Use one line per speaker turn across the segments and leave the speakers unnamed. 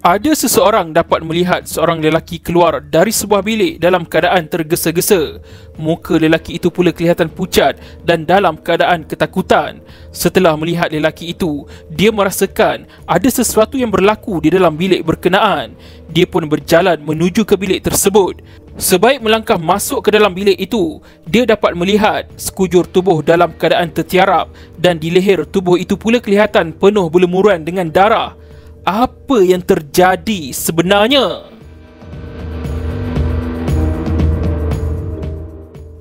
Ada seseorang dapat melihat seorang lelaki keluar dari sebuah bilik dalam keadaan tergesa-gesa. Muka lelaki itu pula kelihatan pucat dan dalam keadaan ketakutan. Setelah melihat lelaki itu, dia merasakan ada sesuatu yang berlaku di dalam bilik berkenaan. Dia pun berjalan menuju ke bilik tersebut. Sebaik melangkah masuk ke dalam bilik itu, dia dapat melihat sekujur tubuh dalam keadaan tertiarap dan di leher tubuh itu pula kelihatan penuh berlumuran dengan darah. Apa yang terjadi sebenarnya?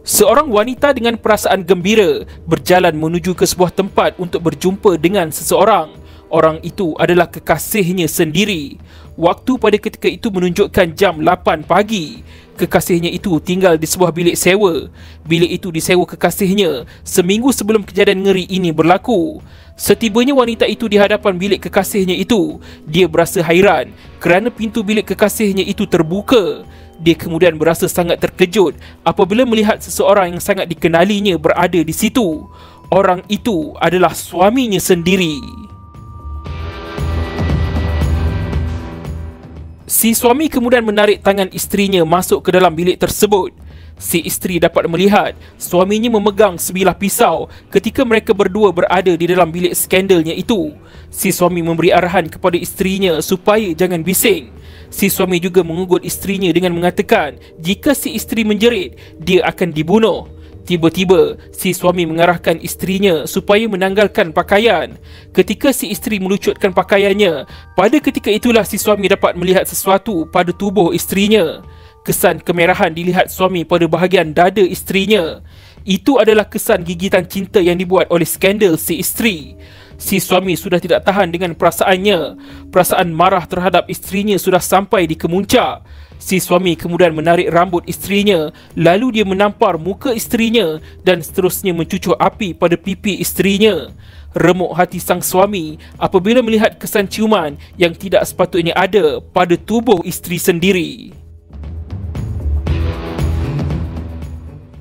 Seorang wanita dengan perasaan gembira berjalan menuju ke sebuah tempat untuk berjumpa dengan seseorang. Orang itu adalah kekasihnya sendiri. Waktu pada ketika itu menunjukkan jam 8 pagi. Kekasihnya itu tinggal di sebuah bilik sewa. Bilik itu disewa kekasihnya seminggu sebelum kejadian ngeri ini berlaku. Setibanya wanita itu di hadapan bilik kekasihnya itu, dia berasa hairan kerana pintu bilik kekasihnya itu terbuka. Dia kemudian berasa sangat terkejut apabila melihat seseorang yang sangat dikenalinya berada di situ. Orang itu adalah suaminya sendiri. Si suami kemudian menarik tangan isterinya masuk ke dalam bilik tersebut. Si isteri dapat melihat suaminya memegang sebilah pisau ketika mereka berdua berada di dalam bilik skandalnya itu. Si suami memberi arahan kepada isterinya supaya jangan bising. Si suami juga mengugut isterinya dengan mengatakan jika si isteri menjerit, dia akan dibunuh. Tiba-tiba, si suami mengarahkan isterinya supaya menanggalkan pakaian. Ketika si isteri melucutkan pakaiannya, pada ketika itulah si suami dapat melihat sesuatu pada tubuh isterinya. Kesan kemerahan dilihat suami pada bahagian dada isterinya. Itu adalah kesan gigitan cinta yang dibuat oleh skandal si isteri. Si suami sudah tidak tahan dengan perasaannya. Perasaan marah terhadap isterinya sudah sampai di kemuncak. Si suami kemudian menarik rambut isterinya, lalu dia menampar muka isterinya dan seterusnya mencucuk api pada pipi isterinya. Remuk hati sang suami apabila melihat kesan ciuman yang tidak sepatutnya ada pada tubuh isteri sendiri.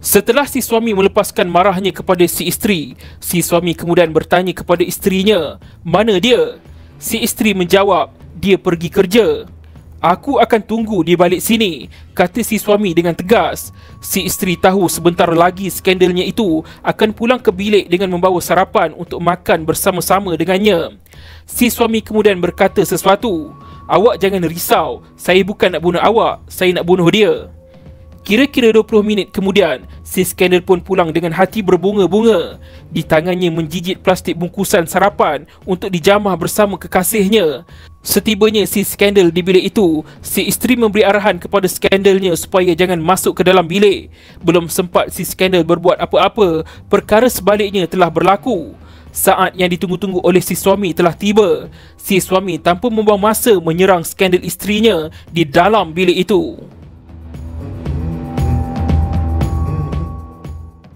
Setelah si suami melepaskan marahnya kepada si isteri, si suami kemudian bertanya kepada isterinya, "Mana dia?" Si isteri menjawab, "Dia pergi kerja." "Aku akan tunggu di balik sini," kata si suami dengan tegas. Si isteri tahu sebentar lagi skandalnya itu akan pulang ke bilik dengan membawa sarapan untuk makan bersama-sama dengannya. Si suami kemudian berkata sesuatu, "Awak jangan risau, saya bukan nak bunuh awak, saya nak bunuh dia." Kira-kira 20 minit kemudian, si skandal pun pulang dengan hati berbunga-bunga. Di tangannya menjijit plastik bungkusan sarapan untuk dijamah bersama kekasihnya. Setibanya si skandal di bilik itu, si isteri memberi arahan kepada skandalnya supaya jangan masuk ke dalam bilik. Belum sempat si skandal berbuat apa-apa, perkara sebaliknya telah berlaku. Saat yang ditunggu-tunggu oleh si suami telah tiba. Si suami tanpa membuang masa menyerang skandal isterinya di dalam bilik itu.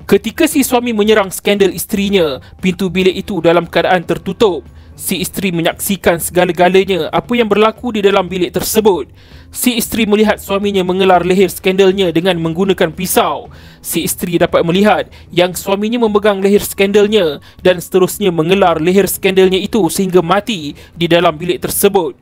Ketika si suami menyerang skandal isterinya, pintu bilik itu dalam keadaan tertutup. Si isteri menyaksikan segala-galanya apa yang berlaku di dalam bilik tersebut. Si isteri melihat suaminya mengelar leher skandalnya dengan menggunakan pisau. Si isteri dapat melihat yang suaminya memegang leher skandalnya dan seterusnya mengelar leher skandalnya itu sehingga mati di dalam bilik tersebut.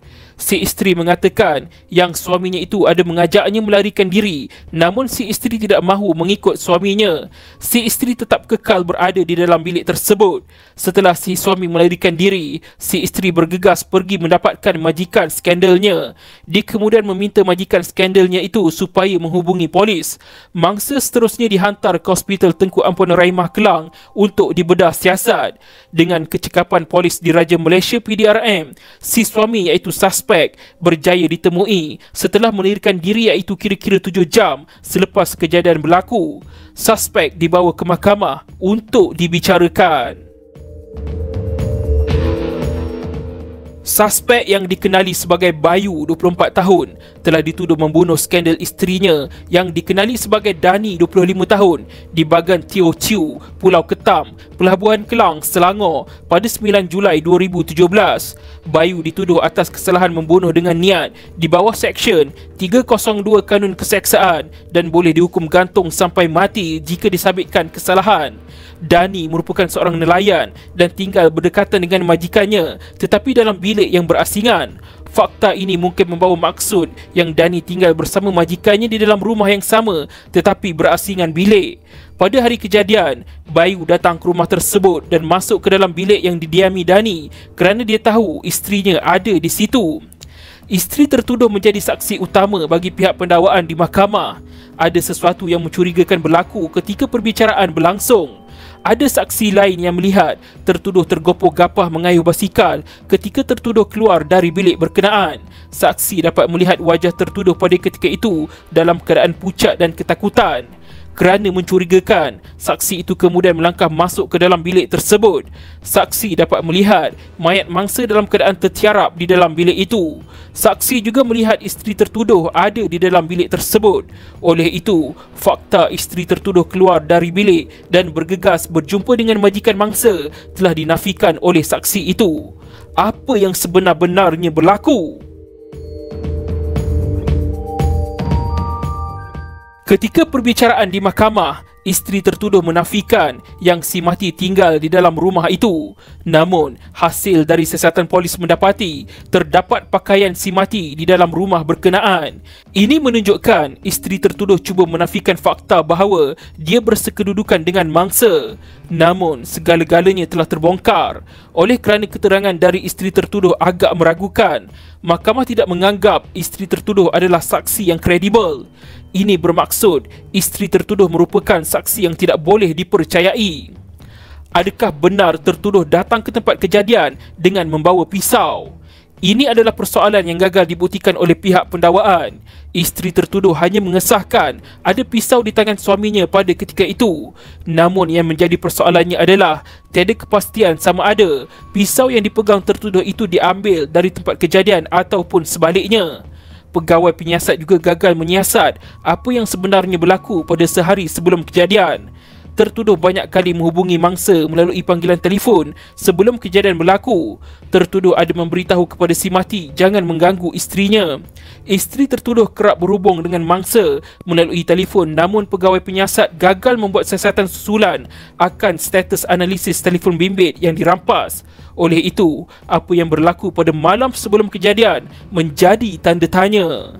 Si isteri mengatakan yang suaminya itu ada mengajaknya melarikan diri, namun si isteri tidak mahu mengikut suaminya. Si isteri tetap kekal berada di dalam bilik tersebut. Setelah si suami melarikan diri, si isteri bergegas pergi mendapatkan majikan skandalnya. Dia kemudian meminta majikan skandalnya itu supaya menghubungi polis. Mangsa seterusnya dihantar ke Hospital Tengku Ampunan Rahimah Kelang untuk dibedah siasat. Dengan kecekapan polis Diraja Malaysia PDRM, si suami iaitu suspek berjaya ditemui setelah melarikan diri iaitu kira-kira 7 jam selepas kejadian berlaku. Suspek dibawa ke mahkamah untuk dibicarakan. Suspek yang dikenali sebagai Bayu, 24 tahun, telah dituduh membunuh skandal isterinya yang dikenali sebagai Dani, 25 tahun, di bagan Teo Chiu, Pulau Ketam, Pelabuhan Kelang, Selangor pada 9 Julai 2017. Bayu dituduh atas kesalahan membunuh dengan niat di bawah Seksyen 302 Kanun Keseksaan dan boleh dihukum gantung sampai mati jika disabitkan kesalahan. Dani merupakan seorang nelayan dan tinggal berdekatan dengan majikannya, tetapi dalam bilik yang berasingan. Fakta ini mungkin membawa maksud yang Dani tinggal bersama majikannya di dalam rumah yang sama tetapi berasingan bilik. Pada hari kejadian, Bayu datang ke rumah tersebut dan masuk ke dalam bilik yang didiami Dani kerana dia tahu isterinya ada di situ. Isteri tertuduh menjadi saksi utama bagi pihak pendakwaan di mahkamah. Ada sesuatu yang mencurigakan berlaku ketika perbicaraan berlangsung. Ada saksi lain yang melihat tertuduh tergopoh-gapah mengayuh basikal ketika tertuduh keluar dari bilik berkenaan. Saksi dapat melihat wajah tertuduh pada ketika itu dalam keadaan pucat dan ketakutan. Kerana mencurigakan, saksi itu kemudian melangkah masuk ke dalam bilik tersebut. Saksi dapat melihat mayat mangsa dalam keadaan tertiarap di dalam bilik itu. Saksi juga melihat isteri tertuduh ada di dalam bilik tersebut. Oleh itu, fakta isteri tertuduh keluar dari bilik dan bergegas berjumpa dengan majikan mangsa telah dinafikan oleh saksi itu. Apa yang sebenar-benarnya berlaku? Ketika perbicaraan di mahkamah, isteri tertuduh menafikan yang si mati tinggal di dalam rumah itu. Namun, hasil dari siasatan polis mendapati terdapat pakaian si mati di dalam rumah berkenaan. Ini menunjukkan isteri tertuduh cuba menafikan fakta bahawa dia bersekedudukan dengan mangsa. Namun, segala-galanya telah terbongkar. Oleh kerana keterangan dari isteri tertuduh agak meragukan, mahkamah tidak menganggap isteri tertuduh adalah saksi yang kredibel. Ini bermaksud isteri tertuduh merupakan saksi yang tidak boleh dipercayai. Adakah benar tertuduh datang ke tempat kejadian dengan membawa pisau? Ini adalah persoalan yang gagal dibuktikan oleh pihak pendakwaan. Isteri tertuduh hanya mengesahkan ada pisau di tangan suaminya pada ketika itu. Namun yang menjadi persoalannya adalah tiada kepastian sama ada pisau yang dipegang tertuduh itu diambil dari tempat kejadian ataupun sebaliknya. Pegawai penyiasat juga gagal menyiasat apa yang sebenarnya berlaku pada sehari sebelum kejadian. Tertuduh banyak kali menghubungi mangsa melalui panggilan telefon sebelum kejadian berlaku. Tertuduh ada memberitahu kepada si mati jangan mengganggu isterinya. Isteri tertuduh kerap berhubung dengan mangsa melalui telefon, namun pegawai penyiasat gagal membuat siasatan susulan akan status analisis telefon bimbit yang dirampas. Oleh itu, apa yang berlaku pada malam sebelum kejadian menjadi tanda tanya.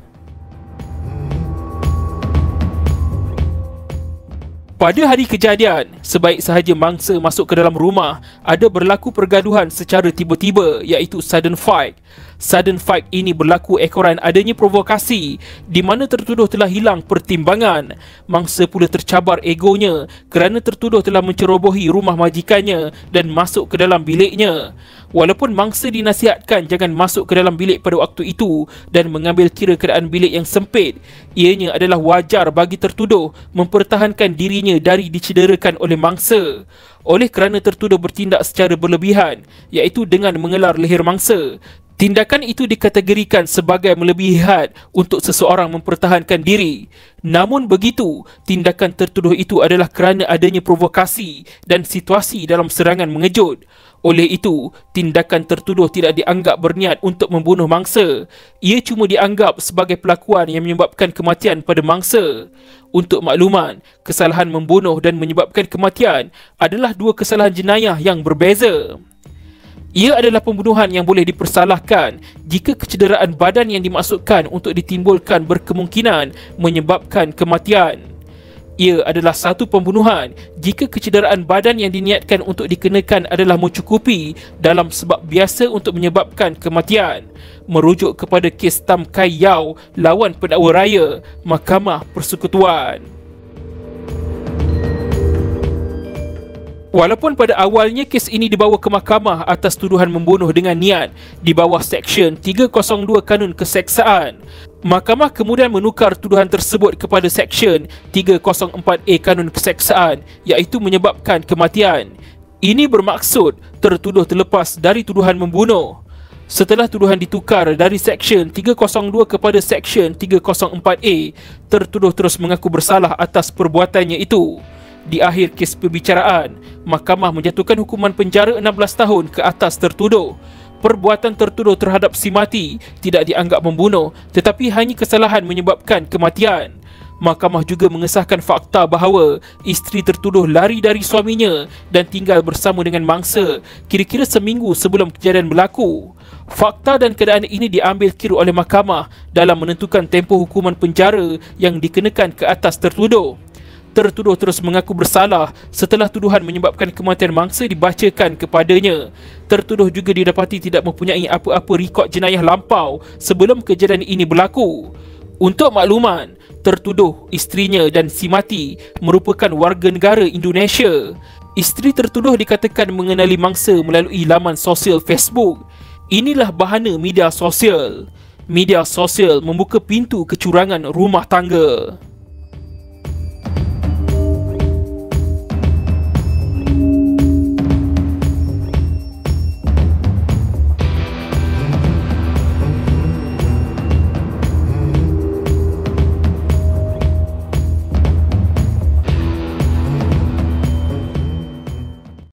Pada hari kejadian, sebaik sahaja mangsa masuk ke dalam rumah, ada berlaku pergaduhan secara tiba-tiba iaitu sudden fight. Sudden fight ini berlaku ekoran adanya provokasi di mana tertuduh telah hilang pertimbangan. Mangsa pula tercabar egonya kerana tertuduh telah mencerobohi rumah majikannya dan masuk ke dalam biliknya. Walaupun mangsa dinasihatkan jangan masuk ke dalam bilik pada waktu itu dan mengambil kira keadaan bilik yang sempit, ianya adalah wajar bagi tertuduh mempertahankan dirinya dari dicederakan oleh mangsa. Oleh kerana tertuduh bertindak secara berlebihan, iaitu dengan mengelar leher mangsa, tindakan itu dikategorikan sebagai melebihi had untuk seseorang mempertahankan diri. Namun begitu, tindakan tertuduh itu adalah kerana adanya provokasi dan situasi dalam serangan mengejut. Oleh itu, tindakan tertuduh tidak dianggap berniat untuk membunuh mangsa. Ia cuma dianggap sebagai pelakuan yang menyebabkan kematian pada mangsa. Untuk makluman, kesalahan membunuh dan menyebabkan kematian adalah dua kesalahan jenayah yang berbeza. Ia adalah pembunuhan yang boleh dipersalahkan jika kecederaan badan yang dimaksudkan untuk ditimbulkan berkemungkinan menyebabkan kematian. Ia adalah satu pembunuhan jika kecederaan badan yang diniatkan untuk dikenakan adalah mencukupi dalam sebab biasa untuk menyebabkan kematian. Merujuk kepada kes Tam Kai Yau lawan pendakwa raya, Mahkamah Persekutuan. Walaupun pada awalnya kes ini dibawa ke mahkamah atas tuduhan membunuh dengan niat di bawah Seksyen 302 Kanun Keseksaan, mahkamah kemudian menukar tuduhan tersebut kepada Seksyen 304A Kanun Keseksaan, iaitu menyebabkan kematian. Ini bermaksud tertuduh terlepas dari tuduhan membunuh. Setelah tuduhan ditukar dari Seksyen 302 kepada Seksyen 304A, tertuduh terus mengaku bersalah atas perbuatannya itu. Di akhir kes perbicaraan, mahkamah menjatuhkan hukuman penjara 16 tahun ke atas tertuduh. Perbuatan tertuduh terhadap si mati tidak dianggap membunuh, tetapi hanya kesalahan menyebabkan kematian. Mahkamah juga mengesahkan fakta bahawa isteri tertuduh lari dari suaminya dan tinggal bersama dengan mangsa kira-kira seminggu sebelum kejadian berlaku. Fakta dan keadaan ini diambil kira oleh mahkamah dalam menentukan tempoh hukuman penjara yang dikenakan ke atas tertuduh. Tertuduh terus mengaku bersalah setelah tuduhan menyebabkan kematian mangsa dibacakan kepadanya. Tertuduh juga didapati tidak mempunyai apa-apa rekod jenayah lampau sebelum kejadian ini berlaku. Untuk makluman, tertuduh, isterinya dan si mati merupakan warga negara Indonesia. Isteri tertuduh dikatakan mengenali mangsa melalui laman sosial Facebook. Inilah bahana media sosial. Media sosial membuka pintu kecurangan rumah tangga.